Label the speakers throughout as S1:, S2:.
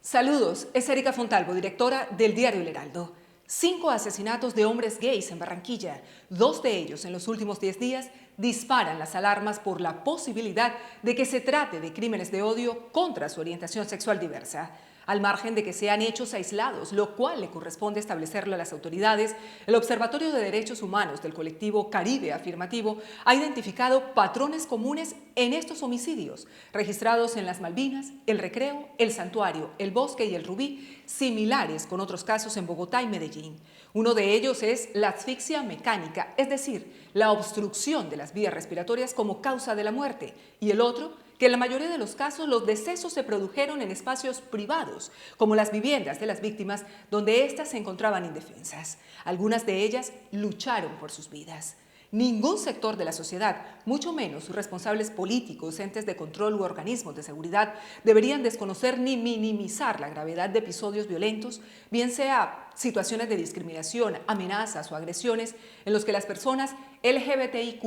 S1: Saludos, es Erika Fontalvo, directora del diario El Heraldo. 5 asesinatos de hombres gays en Barranquilla, 2 de ellos en los últimos 10 días, disparan las alarmas por la posibilidad de que se trate de crímenes de odio contra su orientación sexual diversa. Al margen de que sean hechos aislados, lo cual le corresponde establecerlo a las autoridades, el Observatorio de Derechos Humanos del colectivo Caribe Afirmativo ha identificado patrones comunes en estos homicidios, registrados en las Malvinas, el Recreo, el Santuario, el Bosque y el Rubí, similares con otros casos en Bogotá y Medellín. Uno de ellos es la asfixia mecánica, es decir, la obstrucción de las vías respiratorias como causa de la muerte, y el otro, que en la mayoría de los casos los decesos se produjeron en espacios privados, como las viviendas de las víctimas, donde éstas se encontraban indefensas. Algunas de ellas lucharon por sus vidas. Ningún sector de la sociedad, mucho menos sus responsables políticos, entes de control u organismos de seguridad, deberían desconocer ni minimizar la gravedad de episodios violentos, bien sea situaciones de discriminación, amenazas o agresiones, en los que las personas LGBTIQ+,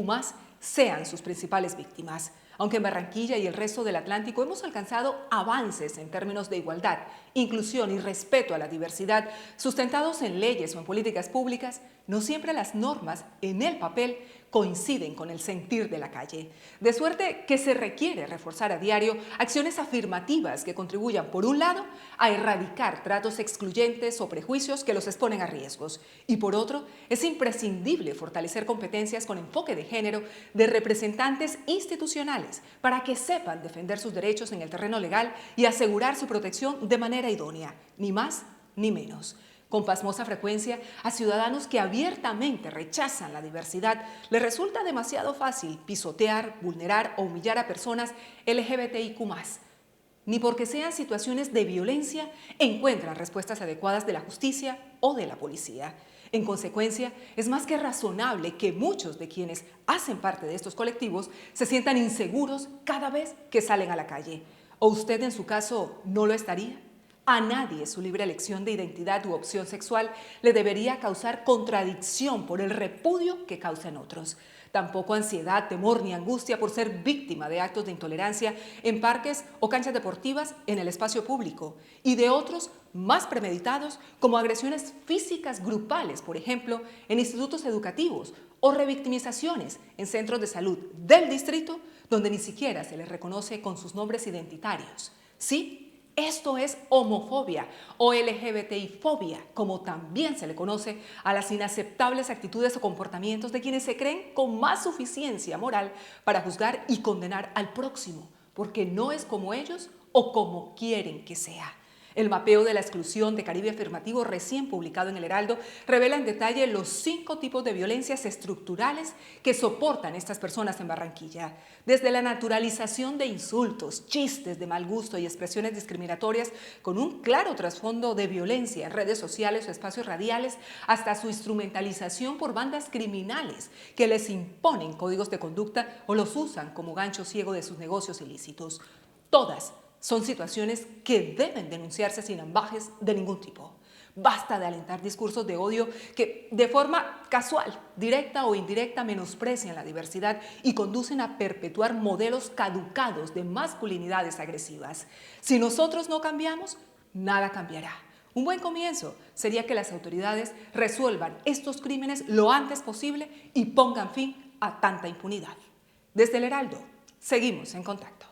S1: sean sus principales víctimas. Aunque en Barranquilla y el resto del Atlántico hemos alcanzado avances en términos de igualdad, inclusión y respeto a la diversidad, sustentados en leyes o en políticas públicas, no siempre las normas en el papel coinciden con el sentir de la calle. De suerte que se requiere reforzar a diario acciones afirmativas que contribuyan, por un lado, a erradicar tratos excluyentes o prejuicios que los exponen a riesgos, y por otro, es imprescindible fortalecer competencias con enfoque de género de representantes institucionales para que sepan defender sus derechos en el terreno legal y asegurar su protección de manera idónea, ni más ni menos. Con pasmosa frecuencia, a ciudadanos que abiertamente rechazan la diversidad les resulta demasiado fácil pisotear, vulnerar o humillar a personas LGBTIQ+. Ni porque sean situaciones de violencia encuentran respuestas adecuadas de la justicia o de la policía. En consecuencia, es más que razonable que muchos de quienes hacen parte de estos colectivos se sientan inseguros cada vez que salen a la calle. ¿O usted en su caso no lo estaría? A nadie su libre elección de identidad u opción sexual le debería causar contradicción por el repudio que causa en otros. Tampoco ansiedad, temor ni angustia por ser víctima de actos de intolerancia en parques o canchas deportivas en el espacio público, y de otros más premeditados como agresiones físicas grupales, por ejemplo, en institutos educativos, o revictimizaciones en centros de salud del distrito donde ni siquiera se les reconoce con sus nombres identitarios. Sí, esto es homofobia o LGBTI-fobia, como también se le conoce a las inaceptables actitudes o comportamientos de quienes se creen con más suficiencia moral para juzgar y condenar al próximo, porque no es como ellos o como quieren que sea. El mapeo de la exclusión de Caribe Afirmativo recién publicado en El Heraldo revela en detalle los 5 tipos de violencias estructurales que soportan estas personas en Barranquilla. Desde la naturalización de insultos, chistes de mal gusto y expresiones discriminatorias con un claro trasfondo de violencia en redes sociales o espacios radiales, hasta su instrumentalización por bandas criminales que les imponen códigos de conducta o los usan como gancho ciego de sus negocios ilícitos. Todas son situaciones que deben denunciarse sin ambajes de ningún tipo. Basta de alentar discursos de odio que de forma casual, directa o indirecta, menosprecian la diversidad y conducen a perpetuar modelos caducados de masculinidades agresivas. Si nosotros no cambiamos, nada cambiará. Un buen comienzo sería que las autoridades resuelvan estos crímenes lo antes posible y pongan fin a tanta impunidad. Desde El Heraldo, seguimos en contacto.